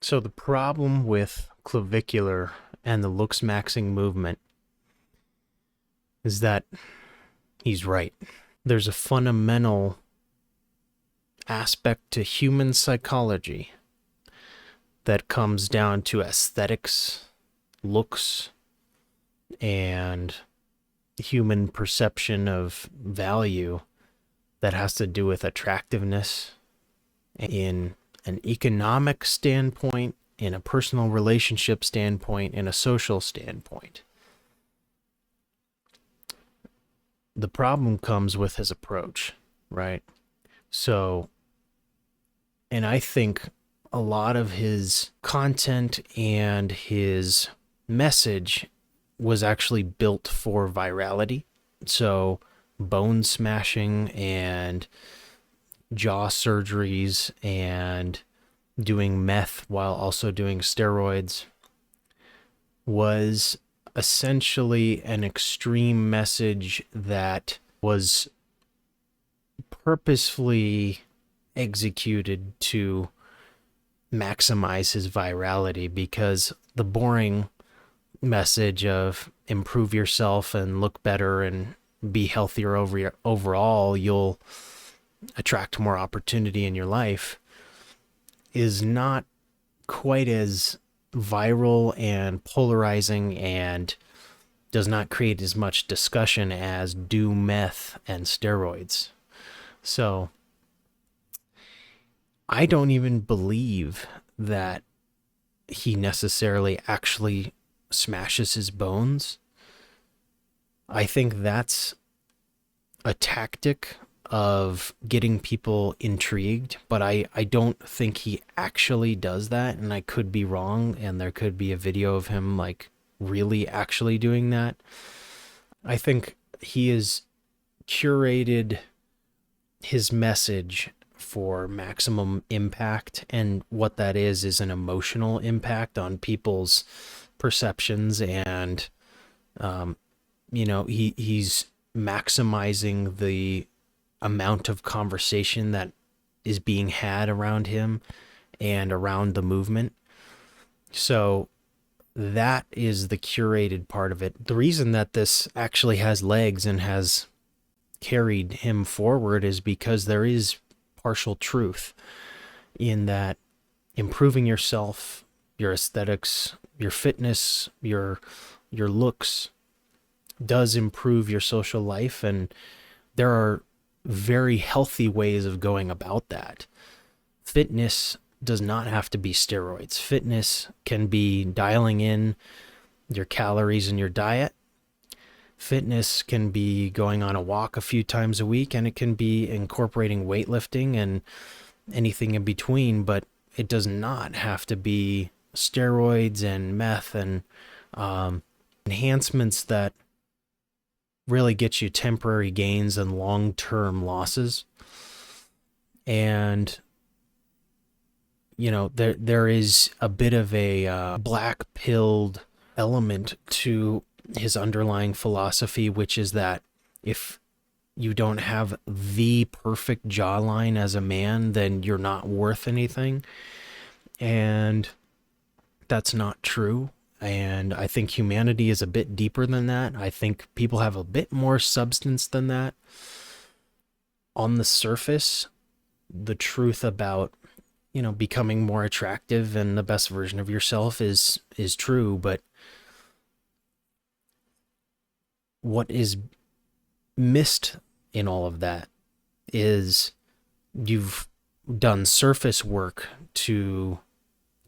So the problem with Clavicular and the looksmaxing movement is that he's right. There's a fundamental aspect to human psychology that comes down to aesthetics, looks, and human perception of value that has to do with attractiveness in an economic standpoint, in a personal relationship standpoint, in a social standpoint. The problem comes with his approach, right? So, and I think a lot of his content and his message was actually built for virality. So, bone smashing and jaw surgeries and doing meth while also doing steroids was essentially an extreme message that was purposefully executed to maximize his virality, because the boring message of improve yourself and look better and be healthier overall, you'll attract more opportunity in your life, is not quite as viral and polarizing and does not create as much discussion as do meth and steroids. So I don't even believe that he necessarily actually smashes his bones. I think that's a tactic of getting people intrigued, but I don't think he actually does that, and I could be wrong, and there could be a video of him like really actually doing that. I think he has curated his message for maximum impact, and what that is an emotional impact on people's perceptions, and he's maximizing the amount of conversation that is being had around him and around the movement. So that is the curated part of it. The reason that this actually has legs and has carried him forward is because there is partial truth in that improving yourself, your aesthetics, your fitness, your looks does improve your social life, and there are very healthy ways of going about that. Fitness does not have to be steroids. Fitness can be dialing in your calories in your diet. Fitness can be going on a walk a few times a week, and it can be incorporating weightlifting and anything in between, but it does not have to be steroids and meth and enhancements that really get you temporary gains and long-term losses. And there is a bit of a black-pilled element to his underlying philosophy, which is that if you don't have the perfect jawline as a man, then you're not worth anything. And that's not true. And I think humanity is a bit deeper than that. I think people have a bit more substance than that. On the surface, the truth about, becoming more attractive and the best version of yourself is true, but what is missed in all of that is you've done surface work to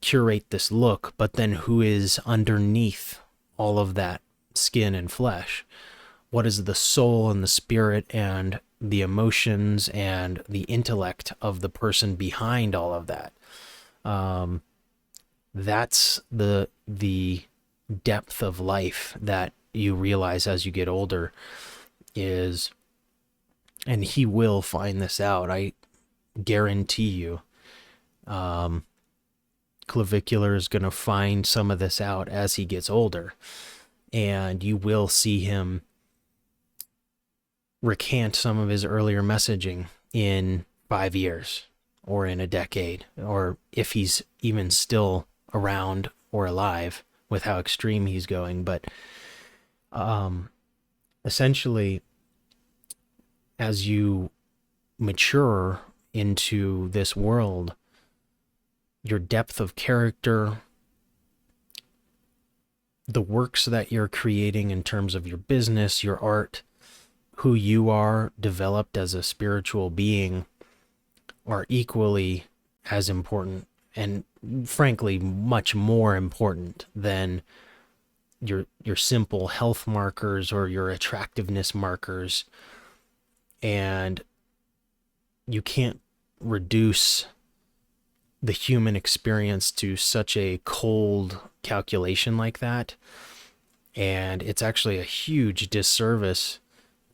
curate this look, but then who is underneath all of that skin and flesh? What is the soul and the spirit and the emotions and the intellect of the person behind all of that? That's the depth of life that you realize as you get older is, and he will find this out, I guarantee you. Clavicular is going to find some of this out as he gets older, and you will see him recant some of his earlier messaging in 5 years or in a decade, or if he's even still around or alive with how extreme he's going. But essentially, as you mature into this world, your depth of character, the works that you're creating in terms of your business, your art, who you are developed as a spiritual being are equally as important, and frankly much more important than your simple health markers or your attractiveness markers. And you can't reduce the human experience to such a cold calculation like that. And it's actually a huge disservice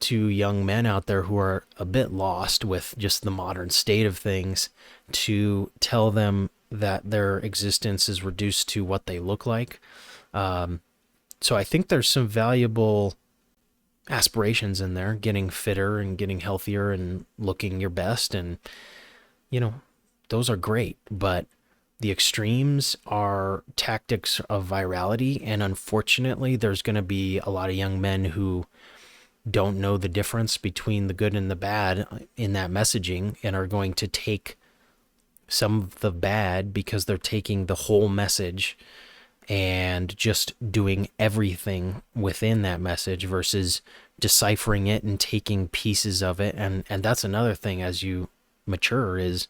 to young men out there who are a bit lost with just the modern state of things to tell them that their existence is reduced to what they look like. So I think there's some valuable aspirations in there, getting fitter and getting healthier and looking your best. And, those are great, but the extremes are tactics of virality. And unfortunately, there's going to be a lot of young men who don't know the difference between the good and the bad in that messaging and are going to take some of the bad because they're taking the whole message and just doing everything within that message versus deciphering it and taking pieces of it. And that's another thing as you mature is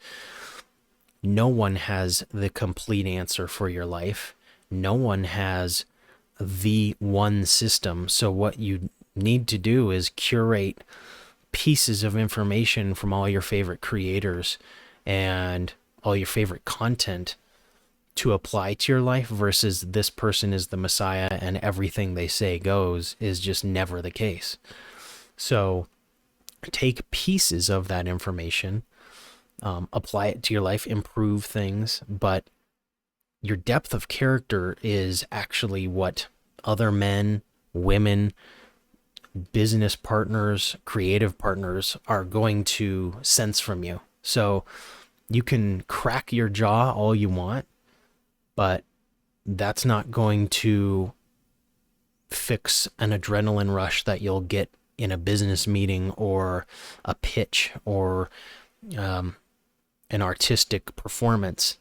no one has the complete answer for your life. No one has the one system. So what you need to do is curate pieces of information from all your favorite creators and all your favorite content to apply to your life versus this person is the Messiah and everything they say goes is just never the case. So take pieces of that information, apply it to your life, improve things, but your depth of character is actually what other men, women, business partners, creative partners are going to sense from you. So you can crack your jaw all you want, but that's not going to fix an adrenaline rush that you'll get in a business meeting or a pitch or an artistic performance.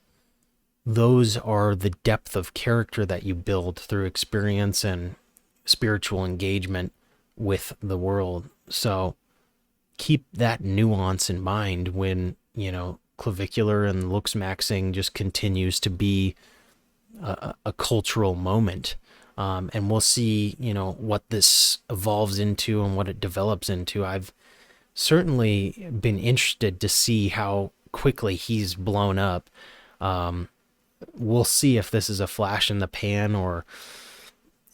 Those are the depth of character that you build through experience and spiritual engagement with the world. So keep that nuance in mind when, Clavicular and Looksmaxing just continues to be a cultural moment. And we'll see, what this evolves into and what it develops into. I've certainly been interested to see how quickly he's blown up. We'll see if this is a flash in the pan or,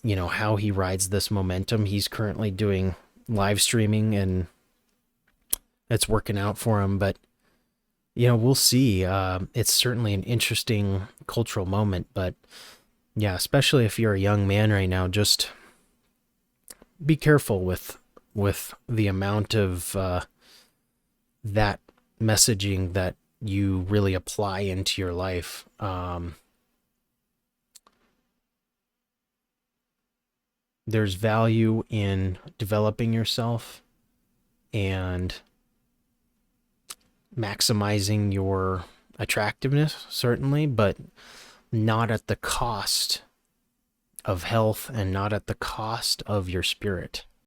how he rides this momentum. He's currently doing live streaming and it's working out for him, but we'll see. It's certainly an interesting cultural moment, but yeah, especially if you're a young man right now, just be careful with the amount of that messaging that you really apply into your life. There's value in developing yourself and maximizing your attractiveness, certainly, but not at the cost of health and not at the cost of your spirit.